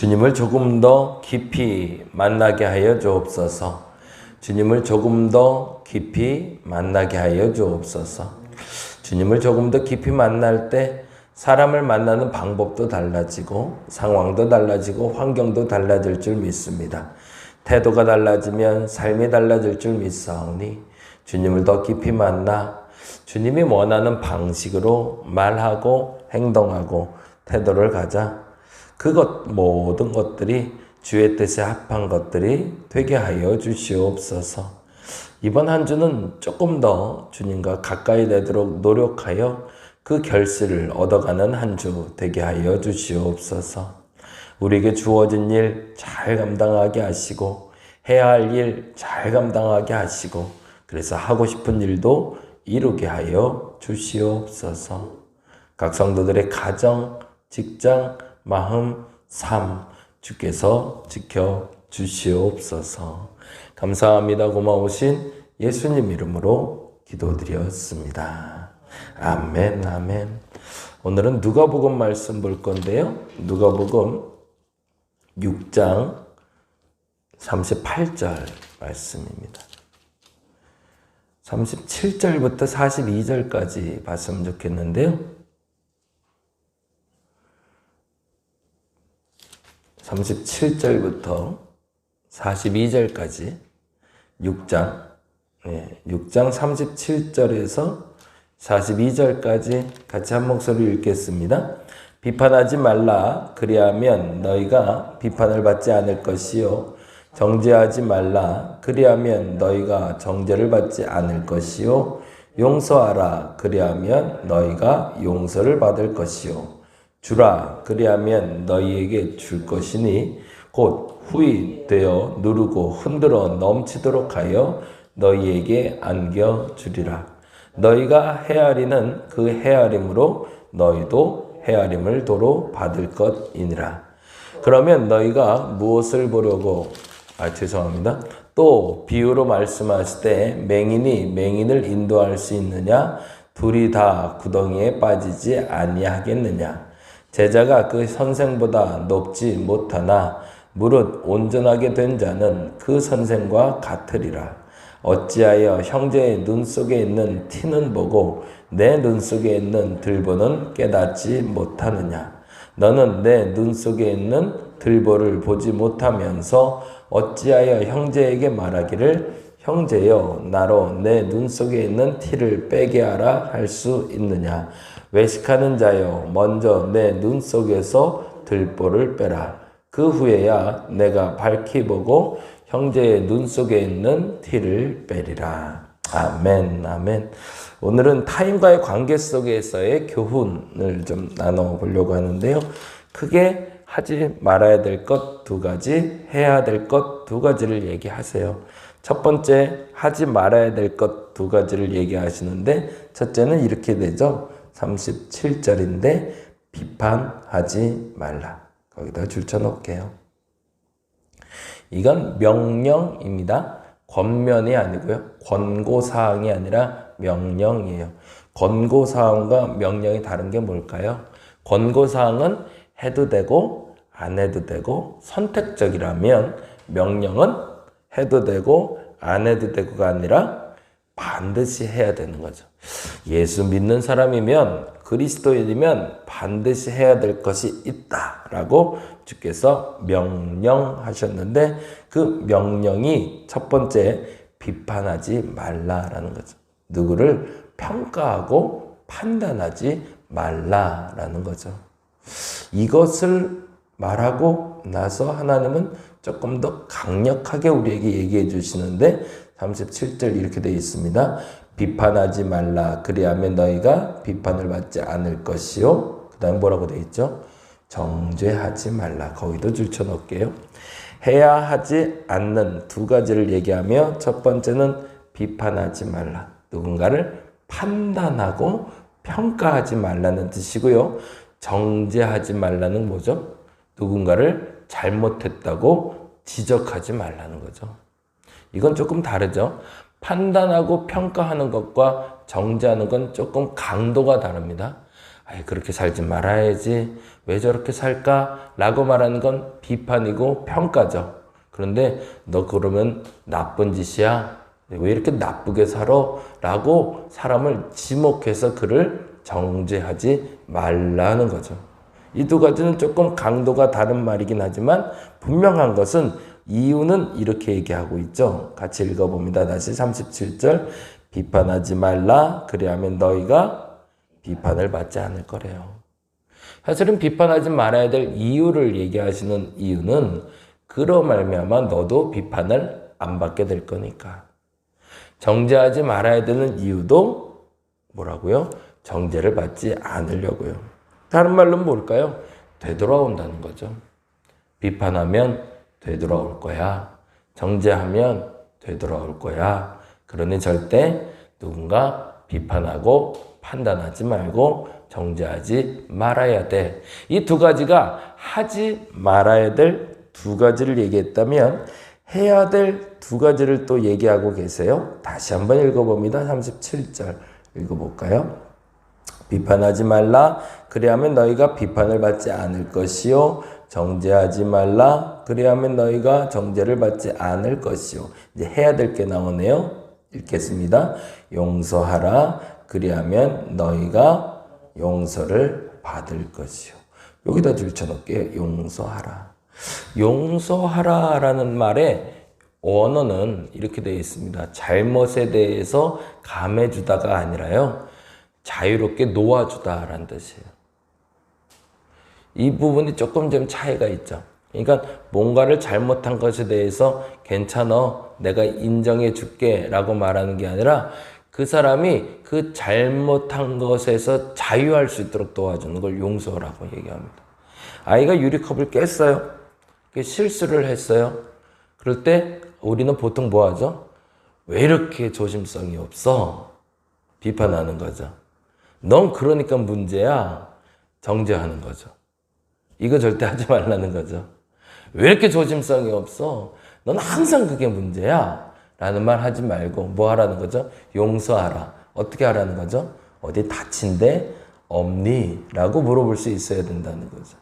주님을 조금 더 깊이 만나게 하여 주옵소서. 주님을 조금 더 깊이 만나게 하여 주옵소서. 주님을 조금 더 깊이 만날 때 사람을 만나는 방법도 달라지고 상황도 달라지고 환경도 달라질 줄 믿습니다. 태도가 달라지면 삶이 달라질 줄 믿사오니 주님을 더 깊이 만나 주님이 원하는 방식으로 말하고 행동하고 태도를 가자. 모든 것들이 주의 뜻에 합한 것들이 되게 하여 주시옵소서. 이번 한 주는 조금 더 주님과 가까이 되도록 노력하여 그 결실을 얻어가는 한 주 되게 하여 주시옵소서. 우리에게 주어진 일 잘 감당하게 하시고 해야 할 일 잘 감당하게 하시고 그래서 하고 싶은 일도 이루게 하여 주시옵소서. 각 성도들의 가정, 직장, 마음, 삶 주께서 지켜 주시옵소서. 감사합니다. 고마우신 예수님 이름으로 기도드렸습니다. 아멘, 아멘. 오늘은 누가복음 말씀 볼 건데요. 누가복음 6장 38절 말씀입니다. 37절부터 42절까지 봤으면 좋겠는데요. 37절부터 42절까지 6장 37절에서 42절까지 같이 한 목소리로 읽겠습니다. 비판하지 말라. 그리하면 너희가 비판을 받지 않을 것이요. 정죄하지 말라. 그리하면 너희가 정죄를 받지 않을 것이요. 용서하라. 그리하면 너희가 용서를 받을 것이요. 주라. 그리하면 너희에게 줄 것이니 곧 후히 되어 누르고 흔들어 넘치도록 하여 너희에게 안겨주리라. 너희가 헤아리는 그 헤아림으로 너희도 헤아림을 도로 받을 것이니라. 그러면 너희가 무엇을 보려고 또 비유로 말씀하시되 맹인이 맹인을 인도할 수 있느냐? 둘이 다 구덩이에 빠지지 아니하겠느냐? 제자가 그 선생보다 높지 못하나 무릇 온전하게 된 자는 그 선생과 같으리라. 어찌하여 형제의 눈 속에 있는 티는 보고 내 눈 속에 있는 들보는 깨닫지 못하느냐? 너는 내 눈 속에 있는 들보를 보지 못하면서 어찌하여 형제에게 말하기를 형제여 나로 내 눈 속에 있는 티를 빼게 하라 할 수 있느냐? 외식하는 자여 먼저 내 눈 속에서 들보를 빼라. 그 후에야 내가 밝히 보고 형제의 눈 속에 있는 티를 빼리라. 아멘, 아멘. 오늘은 타인과의 관계 속에서의 교훈을 좀 나눠보려고 하는데요. 크게 하지 말아야 될 것 두 가지, 해야 될 것 두 가지를 얘기하세요. 첫 번째, 하지 말아야 될 것 두 가지를 얘기하시는데 첫째는 이렇게 되죠. 37절인데 비판하지 말라. 거기다 줄쳐 놓을게요. 이건 명령입니다. 권면이 아니고요. 권고사항이 아니라 명령이에요. 권고사항과 명령이 다른 게 뭘까요? 권고사항은 해도 되고 안 해도 되고 선택적이라면 명령은 해도 되고 안 해도 되고가 아니라 반드시 해야 되는 거죠. 예수 믿는 사람이면 그리스도인이면 반드시 해야 될 것이 있다라고 주께서 명령하셨는데 그 명령이 첫 번째 비판하지 말라라는 거죠. 누구를 평가하고 판단하지 말라라는 거죠. 이것을 말하고 나서 하나님은 조금 더 강력하게 우리에게 얘기해 주시는데 37절 이렇게 되어 있습니다. 비판하지 말라. 그리하면 너희가 비판을 받지 않을 것이요. 그 다음 뭐라고 되어 있죠? 정죄하지 말라. 거기도 줄쳐 놓을게요. 해야 하지 않는 두 가지를 얘기하며 첫 번째는 비판하지 말라. 누군가를 판단하고 평가하지 말라는 뜻이고요. 정죄하지 말라는 뭐죠? 누군가를 잘못했다고 지적하지 말라는 거죠. 이건 조금 다르죠. 판단하고 평가하는 것과 정죄하는 건 조금 강도가 다릅니다. 아이, 그렇게 살지 말아야지. 왜 저렇게 살까? 라고 말하는 건 비판이고 평가죠. 그런데 너 그러면 나쁜 짓이야. 왜 이렇게 나쁘게 살아? 라고 사람을 지목해서 그를 정죄하지 말라는 거죠. 이 두 가지는 조금 강도가 다른 말이긴 하지만 분명한 것은 이유는 이렇게 얘기하고 있죠. 같이 읽어봅니다. 다시 37절. 비판하지 말라. 그리하면 너희가 비판을 받지 않을 거래요. 사실은 비판하지 말아야 될 이유를 얘기하시는 이유는 그로 말미암아 너도 비판을 안 받게 될 거니까. 정죄하지 말아야 되는 이유도 뭐라고요? 정죄를 받지 않으려고요. 다른 말로 뭘까요? 되돌아온다는 거죠. 비판하면 되돌아올 거야. 정죄하면 되돌아올 거야. 그러니 절대 누군가 비판하고 판단하지 말고 정죄하지 말아야 돼. 이 두 가지가 하지 말아야 될 두 가지를 얘기했다면 해야 될 두 가지를 또 얘기하고 계세요. 다시 한번 읽어봅니다. 37절 읽어볼까요? 비판하지 말라. 그리하면 너희가 비판을 받지 않을 것이요. 정죄하지 말라. 그리하면 너희가 정죄를 받지 않을 것이요. 이제 해야 될 게 나오네요. 읽겠습니다. 용서하라. 그리하면 너희가 용서를 받을 것이요. 여기다 줄쳐놓을게요. 용서하라. 용서하라라는 말의 원어는 이렇게 되어 있습니다. 잘못에 대해서 감해주다가 아니라요. 자유롭게 놓아주다라는 뜻이에요. 이 부분이 조금 좀 차이가 있죠. 그러니까 뭔가를 잘못한 것에 대해서 괜찮아, 내가 인정해 줄게 라고 말하는 게 아니라 그 사람이 그 잘못한 것에서 자유할 수 있도록 도와주는 걸 용서라고 얘기합니다. 아이가 유리컵을 깼어요. 실수를 했어요. 그럴 때 우리는 보통 뭐 하죠? 왜 이렇게 조심성이 없어? 비판하는 거죠. 넌 그러니까 문제야. 정죄하는 거죠. 이거 절대 하지 말라는 거죠. 왜 이렇게 조심성이 없어? 넌 항상 그게 문제야. 라는 말 하지 말고 뭐 하라는 거죠? 용서하라. 어떻게 하라는 거죠? 어디 다친 데 없니? 라고 물어볼 수 있어야 된다는 거죠.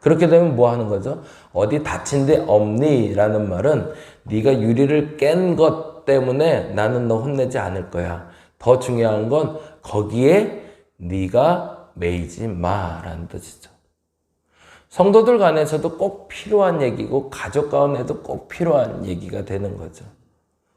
그렇게 되면 뭐 하는 거죠? 어디 다친 데 없니? 라는 말은 네가 유리를 깬 것 때문에 나는 너 혼내지 않을 거야. 더 중요한 건 거기에 네가 매이지 마라는 뜻이죠. 성도들 간에서도 꼭 필요한 얘기고 가족 가운데도 꼭 필요한 얘기가 되는 거죠.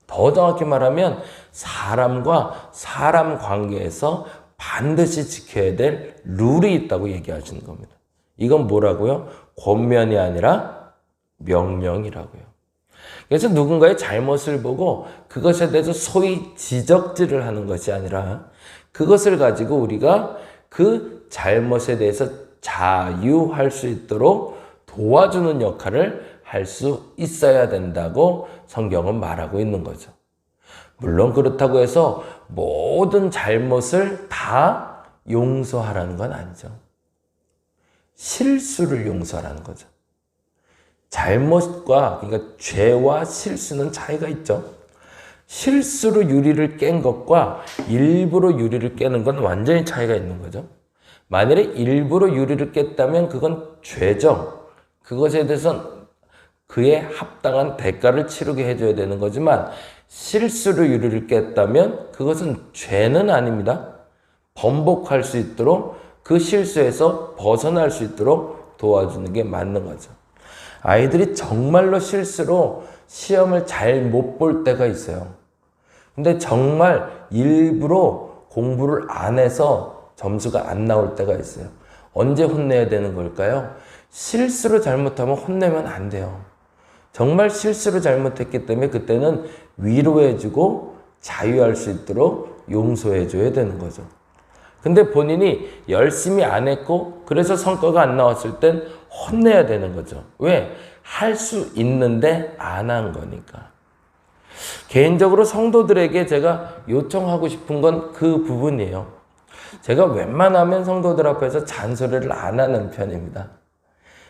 더 정확히 말하면 사람과 사람 관계에서 반드시 지켜야 될 룰이 있다고 얘기하시는 겁니다. 이건 뭐라고요? 권면이 아니라 명령이라고요. 그래서 누군가의 잘못을 보고 그것에 대해서 소위 지적질을 하는 것이 아니라 그것을 가지고 우리가 그 잘못에 대해서 자유할 수 있도록 도와주는 역할을 할 수 있어야 된다고 성경은 말하고 있는 거죠. 물론 그렇다고 해서 모든 잘못을 다 용서하라는 건 아니죠. 실수를 용서하라는 거죠. 잘못과, 그러니까 죄와 실수는 차이가 있죠. 실수로 유리를 깬 것과 일부러 유리를 깨는 건 완전히 차이가 있는 거죠. 만일에 일부러 유리를 깼다면 그건 죄죠. 그것에 대해서는 그에 합당한 대가를 치르게 해줘야 되는 거지만 실수로 유리를 깼다면 그것은 죄는 아닙니다. 번복할 수 있도록 그 실수에서 벗어날 수 있도록 도와주는 게 맞는 거죠. 아이들이 정말로 실수로 시험을 잘 못 볼 때가 있어요. 근데 정말 일부러 공부를 안 해서 점수가 안 나올 때가 있어요. 언제 혼내야 되는 걸까요? 실수로 잘못하면 혼내면 안 돼요. 정말 실수로 잘못했기 때문에 그때는 위로해주고 자유할 수 있도록 용서해줘야 되는 거죠. 근데 본인이 열심히 안 했고 그래서 성과가 안 나왔을 땐 혼내야 되는 거죠. 왜? 할 수 있는데 안 한 거니까. 개인적으로 성도들에게 제가 요청하고 싶은 건 그 부분이에요. 제가 웬만하면 성도들 앞에서 잔소리를 안 하는 편입니다.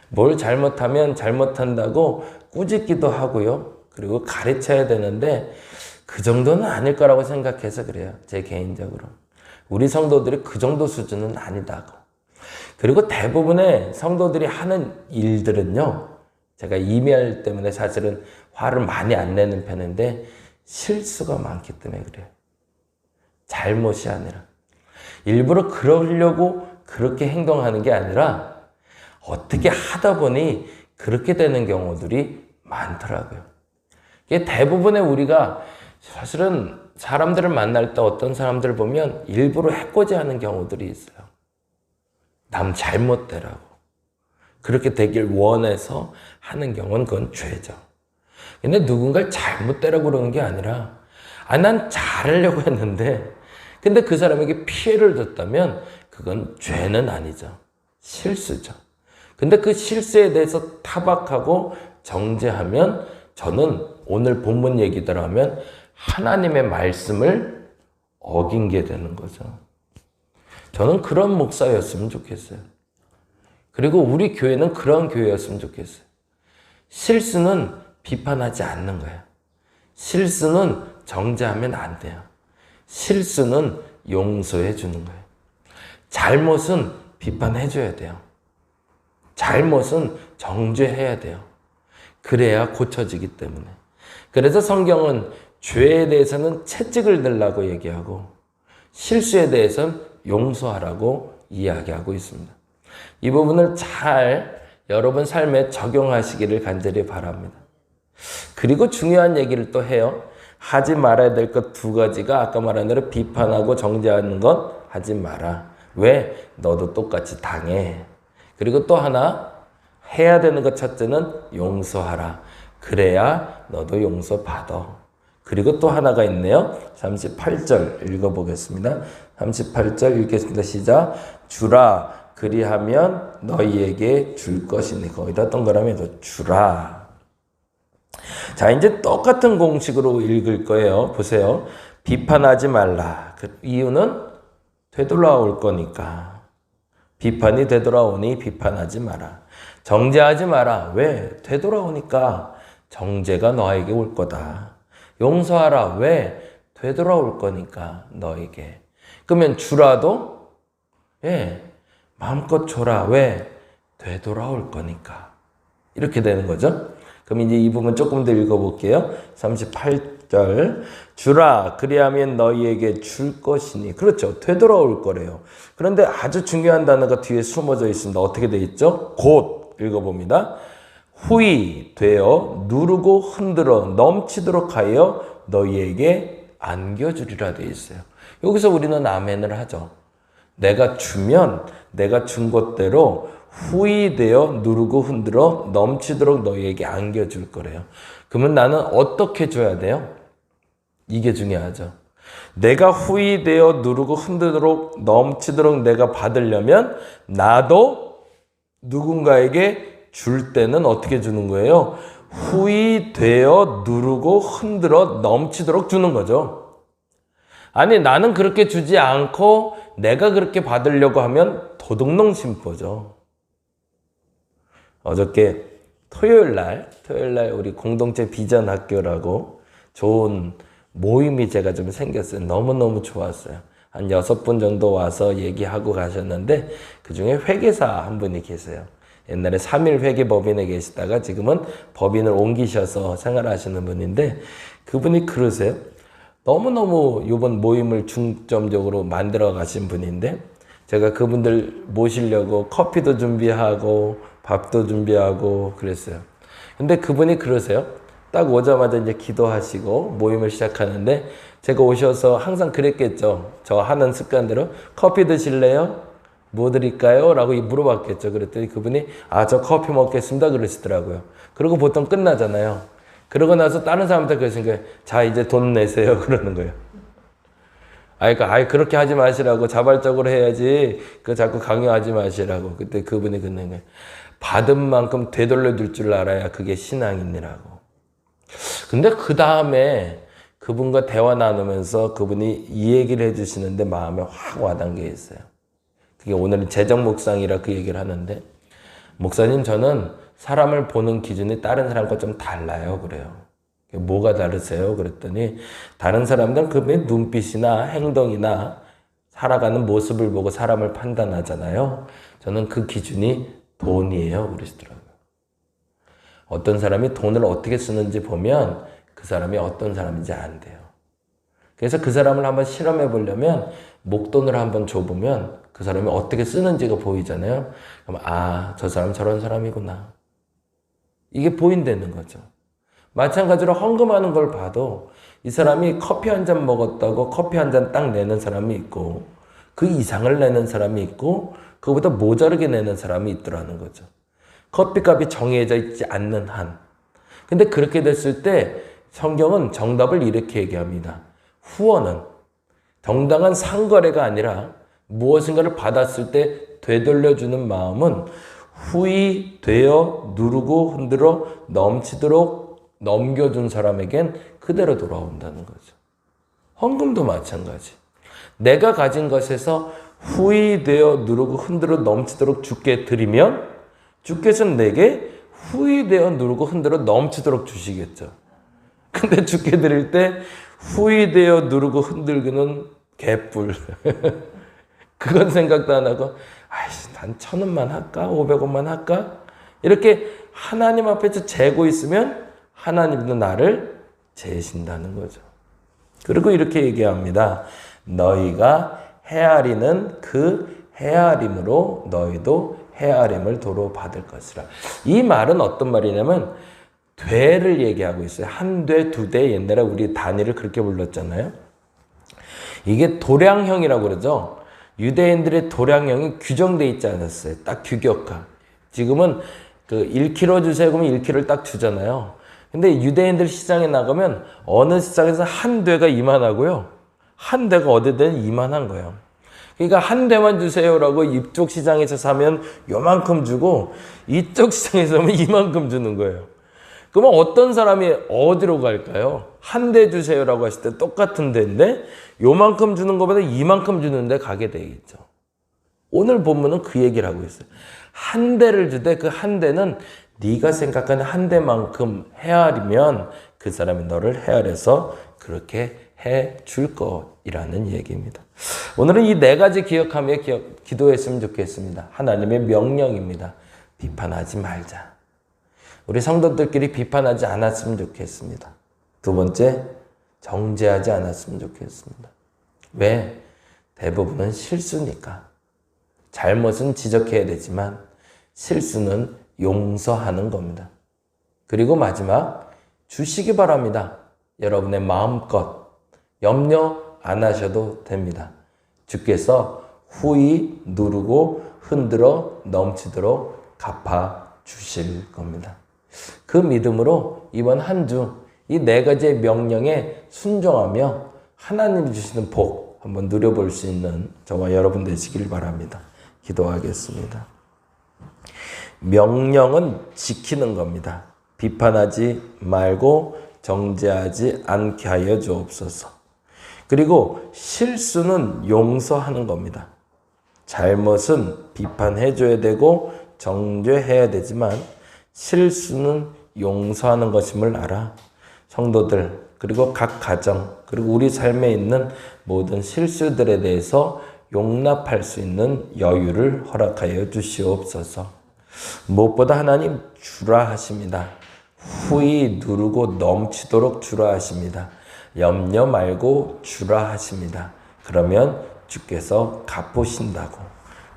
뭘 잘못하면 잘못한다고 꾸짖기도 하고요. 그리고 가르쳐야 되는데 그 정도는 아닐 거라고 생각해서 그래요. 제 개인적으로. 우리 성도들이 그 정도 수준은 아니다고. 그리고 대부분의 성도들이 하는 일들은요, 제가 이메일 때문에 사실은 화를 많이 안 내는 편인데 실수가 많기 때문에 그래요. 잘못이 아니라. 일부러 그러려고 그렇게 행동하는 게 아니라 어떻게 하다 보니 그렇게 되는 경우들이 많더라고요. 이게 대부분의 우리가 사실은 사람들을 만날 때 어떤 사람들을 보면 일부러 해코지하는 경우들이 있어요. 남 잘못되라고. 그렇게 되길 원해서 하는 경우는 그건 죄죠. 근데 누군가를 잘못되라고 그러는 게 아니라 난 잘하려고 했는데 근데 그 사람에게 피해를 줬다면 그건 죄는 아니죠. 실수죠. 근데 그 실수에 대해서 타박하고 정죄하면 저는 오늘 본문 얘기대로 하면 하나님의 말씀을 어긴 게 되는 거죠. 저는 그런 목사였으면 좋겠어요. 그리고 우리 교회는 그런 교회였으면 좋겠어요. 실수는 비판하지 않는 거예요. 실수는 정죄하면 안 돼요. 실수는 용서해 주는 거예요. 잘못은 비판해 줘야 돼요. 잘못은 정죄해야 돼요. 그래야 고쳐지기 때문에. 그래서 성경은 죄에 대해서는 채찍을 들라고 얘기하고 실수에 대해서는 용서하라고 이야기하고 있습니다. 이 부분을 잘 여러분 삶에 적용하시기를 간절히 바랍니다. 그리고 중요한 얘기를 또 해요. 하지 말아야 될 것 두 가지가 아까 말한 대로 비판하고 정죄하는 것 하지 마라. 왜? 너도 똑같이 당해. 그리고 또 하나 해야 되는 것 첫째는 용서하라. 그래야 너도 용서받아. 그리고 또 하나가 있네요. 38절 읽어보겠습니다. 38절 읽겠습니다. 시작. 주라. 그리하면 너희에게 줄 것이니. 거기다 동그라미도 주라. 자, 이제 똑같은 공식으로 읽을 거예요. 보세요. 비판하지 말라. 그 이유는 되돌아올 거니까. 비판이 되돌아오니 비판하지 마라. 정죄하지 마라. 왜? 되돌아오니까 정죄가 너에게 올 거다. 용서하라. 왜? 되돌아올 거니까 너에게. 그러면 주라도 마음껏 줘라. 왜? 되돌아올 거니까. 이렇게 되는 거죠. 그럼 이제 이 부분 조금 더 읽어볼게요. 38절. 주라. 그리하면 너희에게 줄 것이니. 그렇죠. 되돌아올 거래요. 그런데 아주 중요한 단어가 뒤에 숨어져 있습니다. 어떻게 되어 있죠? 곧 읽어봅니다. 후이 되어 누르고 흔들어 넘치도록 하여 너희에게 안겨주리라 되어 있어요. 여기서 우리는 아멘을 하죠. 내가 주면 내가 준 것대로 후이되어 누르고 흔들어 넘치도록 너희에게 안겨줄 거래요. 그러면 나는 어떻게 줘야 돼요? 이게 중요하죠. 내가 후이되어 누르고 흔들도록 넘치도록 내가 받으려면 나도 누군가에게 줄 때는 어떻게 주는 거예요? 후이되어 누르고 흔들어 넘치도록 주는 거죠. 아니 나는 그렇게 주지 않고 내가 그렇게 받으려고 하면 도둑놈 심보죠. 어저께 토요일 날 우리 공동체 비전 학교라고 좋은 모임이 제가 좀 생겼어요. 너무너무 좋았어요. 한 6분 정도 와서 얘기하고 가셨는데 그중에 회계사 한 분이 계세요. 옛날에 3일 회계법인에 계시다가 지금은 법인을 옮기셔서 생활하시는 분인데 그분이 그러세요. 너무너무 이번 모임을 중점적으로 만들어 가신 분인데 제가 그분들 모시려고 커피도 준비하고 밥도 준비하고 그랬어요. 근데 그분이 그러세요. 딱 오자마자 이제 기도하시고 모임을 시작하는데 제가 오셔서 항상 그랬겠죠. 저 하는 습관대로 커피 드실래요? 뭐 드릴까요? 라고 물어봤겠죠. 그랬더니 그분이 저 커피 먹겠습니다. 그러시더라고요. 그리고 보통 끝나잖아요. 그러고 나서 다른 사람들 그러시니까 자 이제 돈 내세요. 그러는 거예요. 그러니까 그렇게 하지 마시라고 자발적으로 해야지 그 자꾸 강요하지 마시라고. 그때 그분이 그러는 거예요. 받은 만큼 되돌려 줄 줄 알아야 그게 신앙이니라고. 근데 그 다음에 그분과 대화 나누면서 그분이 이 얘기를 해주시는데 마음에 확 와닿은 게 있어요. 그게 오늘은 재정 묵상이라 그 얘기를 하는데 목사님 저는 사람을 보는 기준이 다른 사람과 좀 달라요. 그래요. 뭐가 다르세요? 그랬더니 다른 사람들은 그분의 눈빛이나 행동이나 살아가는 모습을 보고 사람을 판단하잖아요. 저는 그 기준이 돈이에요. 그러시더라고요. 어떤 사람이 돈을 어떻게 쓰는지 보면 그 사람이 어떤 사람인지 안돼요. 그래서 그 사람을 한번 실험해 보려면 목돈을 한번 줘보면 그 사람이 어떻게 쓰는지가 보이잖아요. 그럼 저 사람 저런 사람이구나. 이게 보인다는 거죠. 마찬가지로 헌금하는 걸 봐도 이 사람이 커피 한 잔 먹었다고 커피 한 잔 딱 내는 사람이 있고 그 이상을 내는 사람이 있고 그거보다 모자르게 내는 사람이 있더라는 거죠. 커피값이 정해져 있지 않는 한. 근데 그렇게 됐을 때 성경은 정답을 이렇게 얘기합니다. 후원은 정당한 상거래가 아니라 무엇인가를 받았을 때 되돌려주는 마음은 후히 되어 누르고 흔들어 넘치도록 넘겨준 사람에겐 그대로 돌아온다는 거죠. 헌금도 마찬가지. 내가 가진 것에서 후히 되어 누르고 흔들어 넘치도록 주께 드리면 주께서는 내게 후히 되어 누르고 흔들어 넘치도록 주시겠죠. 근데 주께 드릴 때 후히 되어 누르고 흔들기는 개뿔. 그건 생각도 안 하고 난 1,000원만 할까? 500원만 할까? 이렇게 하나님 앞에서 재고 있으면 하나님도 나를 재신다는 거죠. 그리고 이렇게 얘기합니다. 너희가 헤아리는 그 헤아림으로 너희도 헤아림을 도로 받을 것이라. 이 말은 어떤 말이냐면 되를 얘기하고 있어요. 한 돼, 두 돼. 옛날에 우리 단위를 그렇게 불렀잖아요. 이게 도량형이라고 그러죠. 유대인들의 도량형이 규정되어 있지 않았어요. 딱 규격화. 지금은 그 1kg 주세요 그러면 1kg를 딱 주잖아요. 근데 유대인들 시장에 나가면 어느 시장에서 한 대가 이만하고요. 한 대가 어디든 이만한 거예요. 그러니까 한 대만 주세요라고 이쪽 시장에서 사면 요만큼 주고 이쪽 시장에서 사면 이만큼 주는 거예요. 그러면 어떤 사람이 어디로 갈까요? 한 대 주세요라고 했을 때 똑같은 데인데 요만큼 주는 것보다 이만큼 주는데 가게 되겠죠. 오늘 본문은 그 얘기를 하고 있어요. 한 대를 주되 그 한 대는 네가 생각하는 한 대만큼 헤아리면 그 사람이 너를 헤아려서 그렇게 해 줄 것이라는 얘기입니다. 오늘은 이 네 가지 기억하며 기도했으면 좋겠습니다. 하나님의 명령입니다. 비판하지 말자. 우리 성도들끼리 비판하지 않았으면 좋겠습니다. 두 번째, 정죄하지 않았으면 좋겠습니다. 왜? 대부분은 실수니까. 잘못은 지적해야 되지만 실수는 용서하는 겁니다. 그리고 마지막, 주시기 바랍니다. 여러분의 마음껏 염려 안 하셔도 됩니다. 주께서 후히 누르고 흔들어 넘치도록 갚아 주실 겁니다. 그 믿음으로 이번 한 주 이 네 가지의 명령에 순종하며 하나님이 주시는 복 한번 누려볼 수 있는 저와 여러분 되시길 바랍니다. 기도하겠습니다. 명령은 지키는 겁니다. 비판하지 말고 정죄하지 않게 하여 주옵소서. 그리고 실수는 용서하는 겁니다. 잘못은 비판해 줘야 되고 정죄해야 되지만 실수는 용서하는 것임을 알아. 성도들 그리고 각 가정 그리고 우리 삶에 있는 모든 실수들에 대해서 용납할 수 있는 여유를 허락하여 주시옵소서. 무엇보다 하나님 주라 하십니다. 후히 누르고 넘치도록 주라 하십니다. 염려 말고 주라 하십니다. 그러면 주께서 갚으신다고.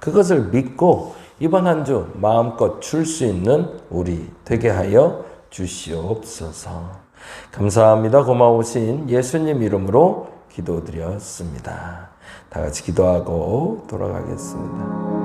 그것을 믿고 이번 한 주 마음껏 줄 수 있는 우리 되게 하여 주시옵소서. 감사합니다. 고마우신 예수님 이름으로 기도드렸습니다. 다 같이 기도하고 돌아가겠습니다.